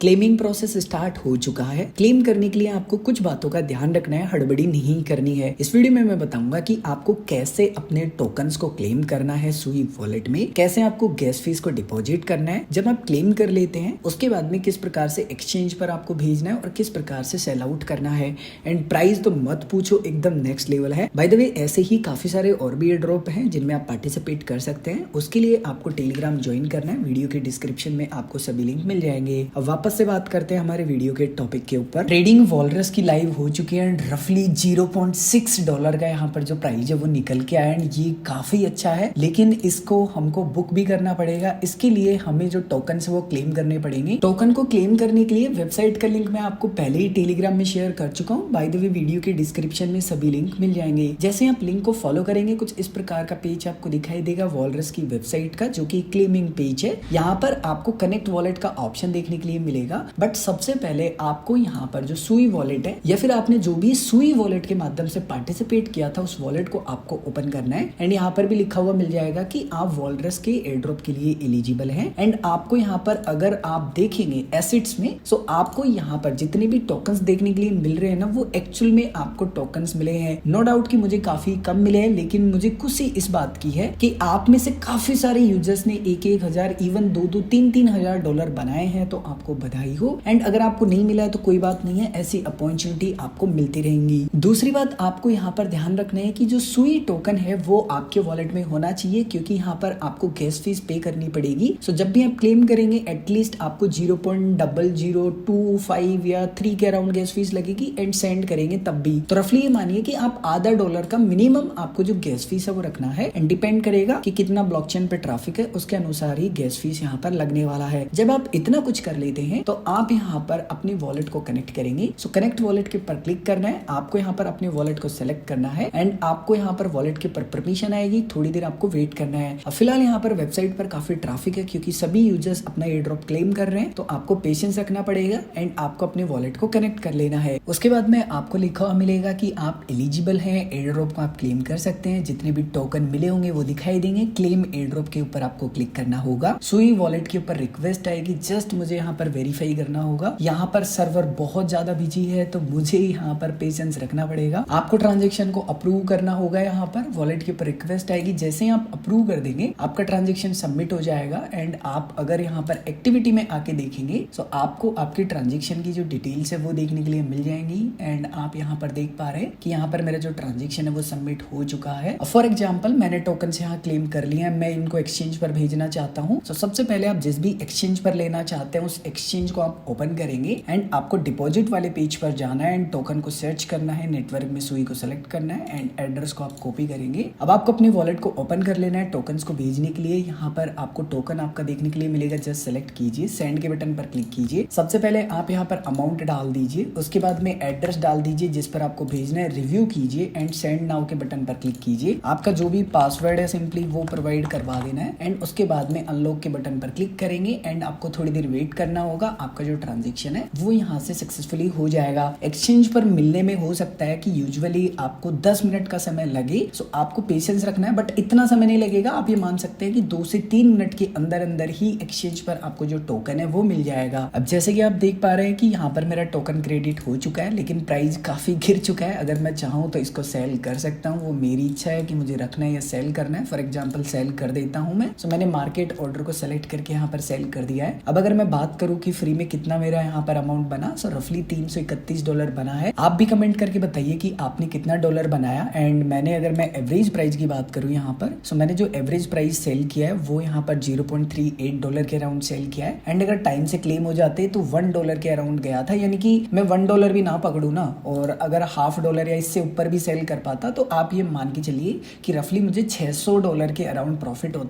Claiming process start हो चुका है। क्लेम करने के लिए आपको कुछ बातों का ध्यान रखना है, हड़बड़ी नहीं करनी है। इस वीडियो में मैं बताऊंगा कि आपको कैसे अपने टोकन्स को क्लेम करना है सुई वॉलेट में, कैसे आपको गैस फीस को डिपॉजिट करना है जब आप क्लेम कर लेते हैं, उसके बाद में किस प्रकार से एक्सचेंज पर आपको भेजना है और किस प्रकार से सेल आउट करना है। एंड प्राइस तो मत पूछो, एकदम नेक्स्ट लेवल है। बाय द वे ऐसे ही काफी सारे और भी एयर ड्रॉप हैं जिनमें आप पार्टिसिपेट कर सकते हैं। उसके लिए आपको टेलीग्राम ज्वाइन करना है, वीडियो के डिस्क्रिप्शन में आपको सभी लिंक मिल जाएंगे। अब वापस से बात करते हैं हमारे वीडियो के टॉपिक के ऊपर। ट्रेडिंग वॉलरस की लाइव हो चुकी है एंड रफली $0.6 का यहाँ पर जो प्राइस है वो निकल के आया एंड ये काफी अच्छा है, लेकिन इसको हमको बुक भी करना पड़ेगा। इसके लिए हमें जो टोकन है वो क्लेम करने पड़ेंगे। टोकन को क्लेम करने के लिए वेबसाइट का लिंक मैं आपको पहले ही टेलीग्राम में शेयर कर चुका हूँ। बाय द वे वीडियो के डिस्क्रिप्शन में सभी लिंक मिल जाएंगे। जैसे आप लिंक को फॉलो करेंगे कुछ इस प्रकार का पेज आपको दिखाई देगा वॉलरस की वेबसाइट का, जो कि क्लेमिंग पेज है। यहाँ पर आपको कनेक्ट वॉलेट का ऑप्शन देखने के लिए मिलेगा, बट सबसे पहले आपको यहाँ पर जो सुई वॉलेट है या फिर आपने जो भी सुई वॉलेट के माध्यम से पार्टिसिपेट किया था उस वॉलेट को आपको ओपन करना है। एंड यहाँ पर भी लिखा हुआ मिल जाएगा कि आप वॉलरस के एयर ड्रॉप के लिए एलिजिबल हैं। एंड आपको यहाँ पर अगर आप देखेंगे एसेट्स में, सो आपको यहाँ पर जितने भी टोकन्स देखने के लिए मिल रहे हैं ना, वो एक्चुअल में आपको टोकन्स मिले हैं। नो डाउट कि मुझे काफी कम मिले हैं, लेकिन मुझे खुशी इस बात की है कि आप में से काफी सारे यूजर्स ने 1,000 इवन 2,000 3,000 डॉलर बनाए हैं, तो आपको बधाई हो। एंड अगर आपको नहीं मिला है तो कोई बात नहीं है, ऐसी अपॉर्चुनिटी आपको मिलती रहेंगी। दूसरी बात आपको यहाँ पर ध्यान रखना है कि जो सुई टोकन है वो आपके वॉलेट में होना चाहिए, क्योंकि यहाँ पर आपको गैस फीस पे करनी पड़ेगी। सो जब भी आप क्लेम करेंगे एटलीस्ट आपको 0.0025 या 3 के अराउंड गैस फीस लगेगी एंड सेंड करेंगे तब भी। तो रफली ये मानिए कि आप $0.5 का मिनिमम आपको जो गैस फीस है वो रखना है। एंड डिपेंड करेगा कि कितना ब्लॉकचेन पे ट्रैफिक है, उसके अनुसार ही गैस फीस यहाँ पर लगने वाला है। जब आप इतना कुछ कर लेते हैं तो आप यहाँ पर अपनी वॉलेट को कनेक्ट करेंगे। सो कनेक्ट वॉलेट के पर क्लिक करना है, आपको यहाँ पर अपने वॉलेट को सिलेक्ट करना है एंड आपको यहाँ पर वॉलेट के पर परमिशन आएगी, थोड़ी देर आपको वेट करना है। अब फिलहाल यहाँ पर वेबसाइट पर काफी ट्रैफिक है क्योंकि सभी यूजर्स अपना एयर ड्रॉप क्लेम कर रहे हैं, तो आपको पेशेंस रखना पड़ेगा एंड आपको अपने वॉलेट को कनेक्ट कर लेना है। उसके बाद में आपको लिखा हुआ मिलेगा कि आप एलिजिबल हैं, एयर ड्रॉप को आप क्लेम कर सकते हैं। जितने भी टोकन मिले होंगे वो दिखाई देंगे। क्लेम एयर ड्रॉप के ऊपर आपको क्लिक करना होगा। सुई वॉलेट के ऊपर रिक्वेस्ट आएगी, जस्ट मुझे यहाँ पर वेरीफाई करना होगा। यहाँ पर सर्वर बहुत ज्यादा बिजी है तो मुझे यहाँ पर पेशेंस रखना पड़ेगा। आपको ट्रांजेक्शन को अप्रूव करना होगा। यहाँ पर वॉलेट के ऊपर रिक्वेस्ट आएगी, जैसे ही आप अप्रूव कर देंगे आपका ट्रांजेक्शन सबमिट हो जाएगा। एंड आप अगर यहाँ पर एक्टिविटी में आके देखेंगे तो आपको आपकी ट्रांजेक्शन की जो डिटेल्स है वो देखने के लिए मिल जाएंगी। एंड आप यहाँ पर देख पा रहे हैं कि यहाँ पर मेरा जो ट्रांजेक्शन है वो सबमिट हो चुका है। फॉर एग्जाम्पल मैंने टोकन से यहाँ क्लेम कर लिया है, मैं इनको एक्सचेंज पर भेजना चाहता हूँ। तो सबसे पहले आप जिस भी एक्सचेंज पर लेना चाहते हैं उस एक्सचेंज को आप ओपन करेंगे एंड आपको डिपॉजिट वाले पेज पर जाना है एंड टोकन को सर्च करना है, नेटवर्क में सुई को सेलेक्ट करना है एंड एड्रेस को आप कॉपी करेंगे। अब आपको अपने वॉलेट को ओपन कर लेना है टोकन को भेजने के लिए। यहाँ पर आपको टोकन आपका देखने के लिए मिलेगा, जस्ट सेलेक्ट कीजिए, सेंड के बटन पर क्लिक कीजिए। सबसे पहले आप यहाँ पर अमाउंट डाल दीजिए, उसके बाद में एड्रेस डाल दीजिए जिस पर आपको भेजना है, रिव्यू कीजिए एंड सेंड नाउ के बटन पर क्लिक कीजिए। आपका जो भी पासवर्ड है सिंपली वो प्रोवाइड करवा देना है एंड उसके बाद में अनलॉक के बटन पर क्लिक करेंगे एंड आपको थोड़ी देर वेट करना होगा। आपका जो ट्रांजेक्शन है वो यहाँ से सक्सेसफुली हो जाएगा। एक्सचेंज पर मिलने में हो सकता है कि यूजुअली आपको 10 मिनट का समय लगे, सो आपको पेशेंस रखना है, बट इतना समय नहीं लगेगा। आप ये मान सकते हैं कि 2 से 3 मिनट के अंदर अंदर ही एक्सचेंज पर आपको जो टोकन है वो मिल जाएगा। अब जैसे कि आप देख पा रहे हैं कि यहाँ पर मेरा टोकन क्रेडिट हो चुका है, लेकिन प्राइस काफी गिर चुका है। अगर मैं चाहूँ तो इसको सेल कर सकता हूँ, वो मेरी इच्छा है कि मुझे रखना है या सेल करना है। फॉर एग्जाम्पल सेल कर देता हूँ मैं। सो मैंने मार्केट ऑर्डर को सेलेक्ट करके यहाँ पर सेल कर दिया है। अब अगर मैं बात करूँ कि फ्री में कितना मेरा यहाँ पर अमाउंट बना, सो रफली $331 बना है। आप भी कमेंट करके बताइए कि आपने कितना डॉलर बनाया। एंड मैंने अगर मैं एवरेज प्राइस की बात करूँ यहाँ पर, सो मैंने जो एवरेज प्राइस सेल किया है वो यहाँ पर $0.38 के अराउंड सेल किया है। एंड अगर टाइम से क्लेम हो जाते तो $1 के अराउंड गया था, यानी कि मैं $1 भी ना पकड़ू ना, और अगर $0.5 या इससे ऊपर भी सेल कर पाता तो आप ये मान के चलिए कि रफली मुझे $600 के अराउंड प्रॉफिट होता।